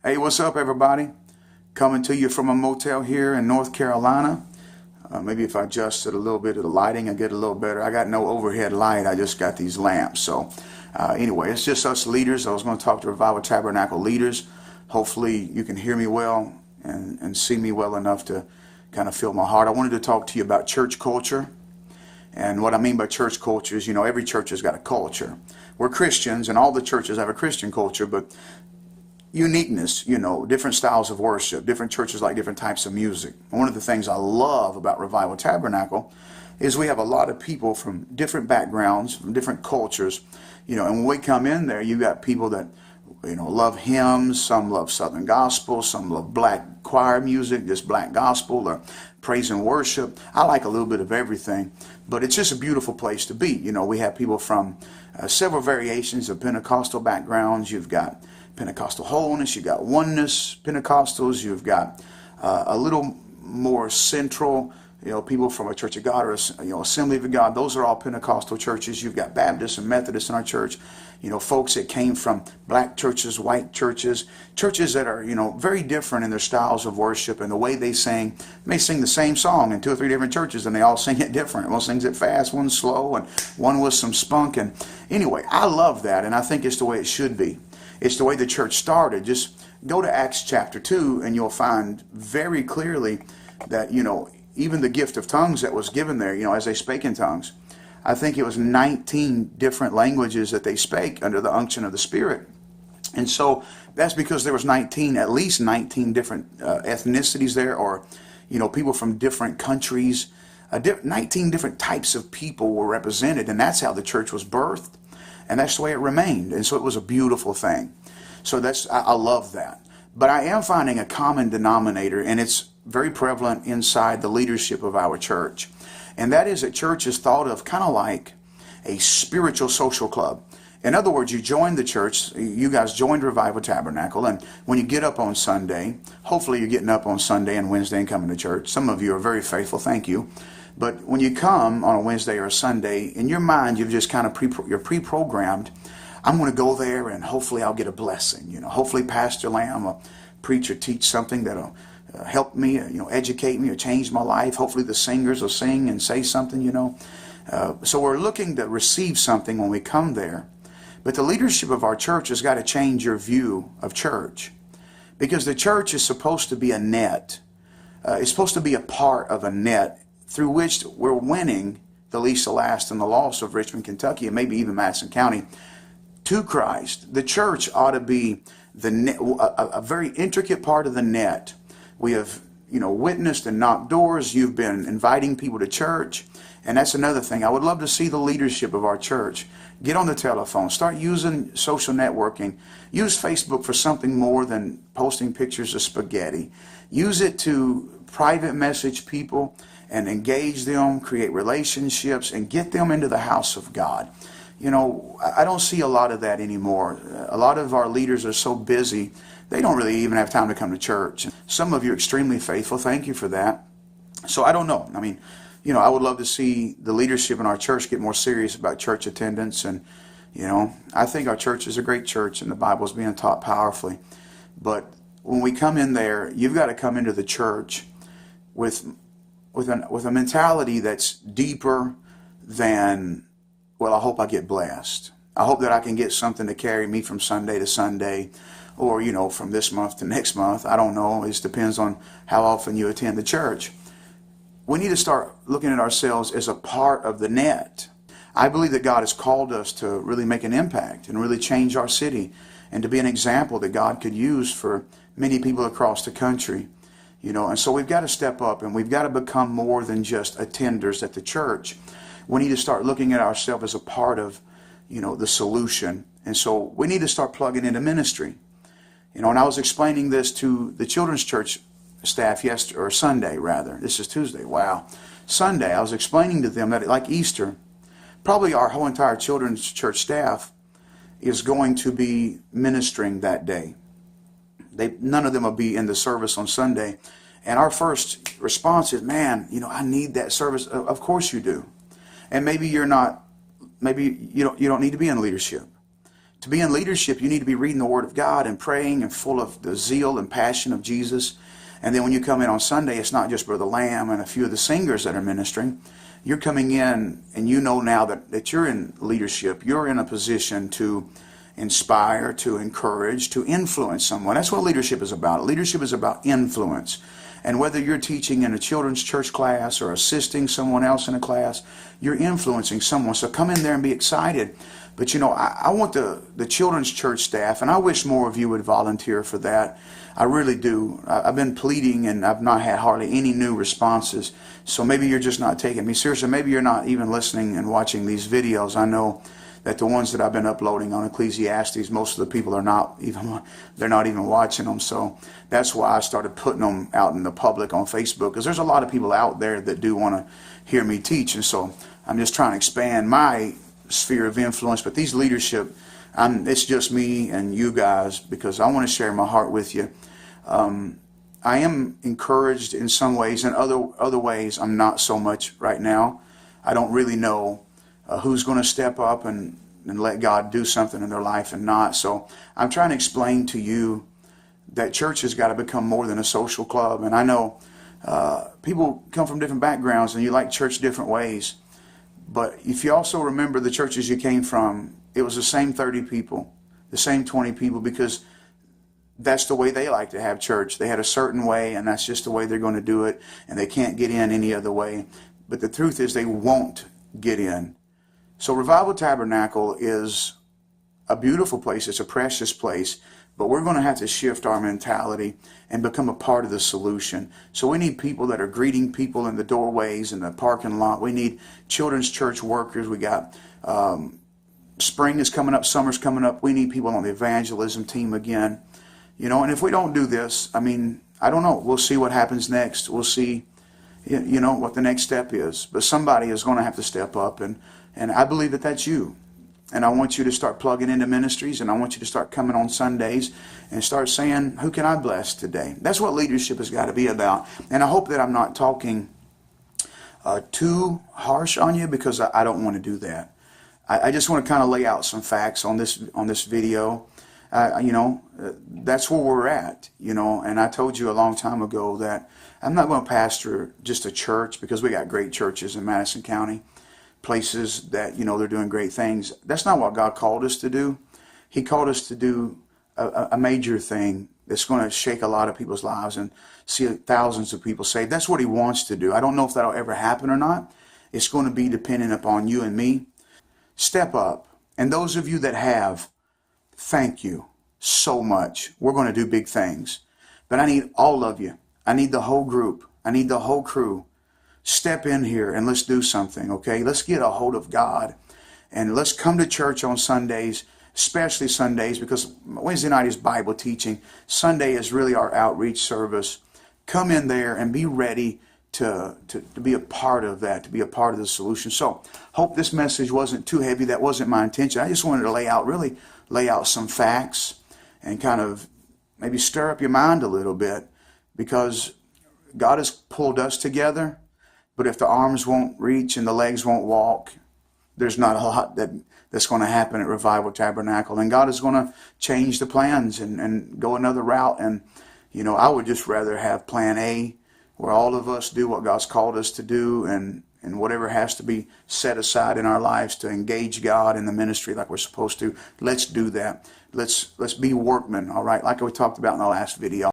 Hey, what's up, everybody? Coming to you from a motel here in North Carolina. Maybe if I adjusted a little bit of the lighting, I get a little better. I got no overhead light. I just got these lamps. So anyway, it's just us leaders. I was going to talk to Revival Tabernacle leaders. Hopefully you can hear me well and see me well enough to kind of feel my heart. I wanted to talk to you about church culture. And what I mean by church culture is, every church has got a culture. We're Christians, and all the churches have a Christian culture, but uniqueness, different styles of worship, different churches like different types of music. And one of the things I love about Revival Tabernacle is we have a lot of people from different backgrounds, from different cultures, and when we come in there, you got people that, love hymns, some love Southern gospel, some love black choir music, just black gospel, or praise and worship. I like a little bit of everything, but it's just a beautiful place to be. We have people from several variations of Pentecostal backgrounds. You've got Pentecostal holiness, you've got oneness Pentecostals, you've got a little more central, people from a Church of God or Assembly of God. Those are all Pentecostal churches. You've got Baptists and Methodists in our church, folks that came from black churches, white churches, churches that are, very different in their styles of worship and the way they sing. They may sing the same song in 2 or 3 different churches, and they all sing it different. One sings it fast, one slow, and one with some spunk. And anyway, I love that, and I think it's the way it should be. It's the way the church started. Just go to Acts chapter 2 and you'll find very clearly that, even the gift of tongues that was given there, as they spake in tongues, I think it was 19 different languages that they spake under the unction of the Spirit. And so that's because there was at least 19 different ethnicities there, or, people from different countries. 19 different types of people were represented, and that's how the church was birthed. And that's the way it remained. And so it was a beautiful thing. So I love that. But I am finding a common denominator, and it's very prevalent inside the leadership of our church. And that is that church is thought of kind of like a spiritual social club. In other words, you joined the church, you guys joined Revival Tabernacle, and when you get up on Sunday, hopefully you're getting up on Sunday and Wednesday and coming to church. Some of you are very faithful, thank you. But when you come on a Wednesday or a Sunday, in your mind, you've just kind of you're pre-programmed. I'm going to go there and hopefully I'll get a blessing. Hopefully Pastor Lamb will preach or teach something that'll help me, educate me or change my life. Hopefully the singers will sing and say something, So we're looking to receive something when we come there. But the leadership of our church has got to change your view of church. Because the church is supposed to be a net. It's supposed to be a part of a net through which we're winning the least, the last, and the lost of Richmond, Kentucky, and maybe even Madison County to Christ. The church ought to be a very intricate part of the net. We have, witnessed and knocked doors. You've been inviting people to church. And that's another thing. I would love to see the leadership of our church get on the telephone, start using social networking. Use Facebook for something more than posting pictures of spaghetti. Use it to private message people and engage them, create relationships, and get them into the house of God. I don't see a lot of that anymore. A lot of our leaders are so busy, they don't really even have time to come to church. Some of you are extremely faithful. Thank you for that. So I don't know. I mean, I would love to see the leadership in our church get more serious about church attendance. And, I think our church is a great church and the Bible is being taught powerfully. But when we come in there, you've got to come into the church with a mentality that's deeper than, well, I hope I get blessed. I hope that I can get something to carry me from Sunday to Sunday, or, from this month to next month. I don't know. It just depends on how often you attend the church. We need to start looking at ourselves as a part of the net. I believe that God has called us to really make an impact and really change our city and to be an example that God could use for many people across the country. And so we've got to step up and we've got to become more than just attenders at the church. We need to start looking at ourselves as a part of, the solution. And so we need to start plugging into ministry. And I was explaining this to the children's church staff Sunday rather. This is Tuesday. Wow. Sunday, I was explaining to them that like Easter, probably our whole entire children's church staff is going to be ministering that day. None of them will be in the service on Sunday. And our first response is, man, I need that service. Of course you do. And maybe you don't need to be in leadership. To be in leadership, you need to be reading the Word of God and praying and full of the zeal and passion of Jesus. And then when you come in on Sunday, it's not just Brother Lamb and a few of the singers that are ministering. You're coming in and you know now that you're in leadership. You're in a position to inspire, to encourage, to influence someone. That's what leadership is about. Leadership is about influence. And whether you're teaching in a children's church class or assisting someone else in a class, you're influencing someone. So come in there and be excited. But I want the children's church staff, and I wish more of you would volunteer for that. I really do. I've been pleading and I've not had hardly any new responses. So maybe you're just not taking me seriously. Maybe you're not even listening and watching these videos. I know that the ones that I've been uploading on Ecclesiastes, most of the people are not even watching them. So that's why I started putting them out in the public on Facebook, because there's a lot of people out there that do want to hear me teach. And so I'm just trying to expand my sphere of influence. But these leadership, it's just me and you guys, because I want to share my heart with you. I am encouraged in some ways, and other ways I'm not so much right now. I don't really know who's going to step up and let God do something in their life and not. So I'm trying to explain to you that church has got to become more than a social club. And I know people come from different backgrounds and you like church different ways. But if you also remember the churches you came from, it was the same 30 people, the same 20 people, because that's the way they like to have church. They had a certain way, and that's just the way they're going to do it, and they can't get in any other way. But the truth is they won't get in. So Revival Tabernacle is a beautiful place. It's a precious place. But we're going to have to shift our mentality and become a part of the solution. So we need people that are greeting people in the doorways and the parking lot. We need children's church workers. We got spring is coming up, summer's coming up. We need people on the evangelism team again. And if we don't do this, I don't know. We'll see what happens next. We'll see, what the next step is. But somebody is going to have to step up, and I believe that that's you. And I want you to start plugging into ministries, and I want you to start coming on Sundays and start saying, who can I bless today? That's what leadership has got to be about. And I hope that I'm not talking too harsh on you, because I don't want to do that. I just want to kind of lay out some facts on this video. That's where we're at, and I told you a long time ago that I'm not going to pastor just a church, because we got great churches in Madison County, places that, they're doing great things. That's not what God called us to do. He called us to do a major thing that's going to shake a lot of people's lives and see thousands of people saved. That's what He wants to do. I don't know if that'll ever happen or not. It's going to be dependent upon you and me. Step up. And those of you that have, thank you so much. We're going to do big things. But I need all of you. I need the whole group. I need the whole crew. Step in here and let's do something, okay? Let's get a hold of God. And let's come to church on Sundays, especially Sundays, because Wednesday night is Bible teaching. Sunday is really our outreach service. Come in there and be ready to be a part of that, to be a part of the solution. So, hope this message wasn't too heavy. That wasn't my intention. I just wanted to lay out some facts and kind of maybe stir up your mind a little bit, because God has pulled us together, but if the arms won't reach and the legs won't walk, there's not a lot that's going to happen at Revival Tabernacle. And God is going to change the plans and go another route. And, I would just rather have plan A, where all of us do what God's called us to do, and whatever has to be set aside in our lives to engage God in the ministry like we're supposed to. Let's do that. Let's be workmen, all right? Like we talked about in the last video.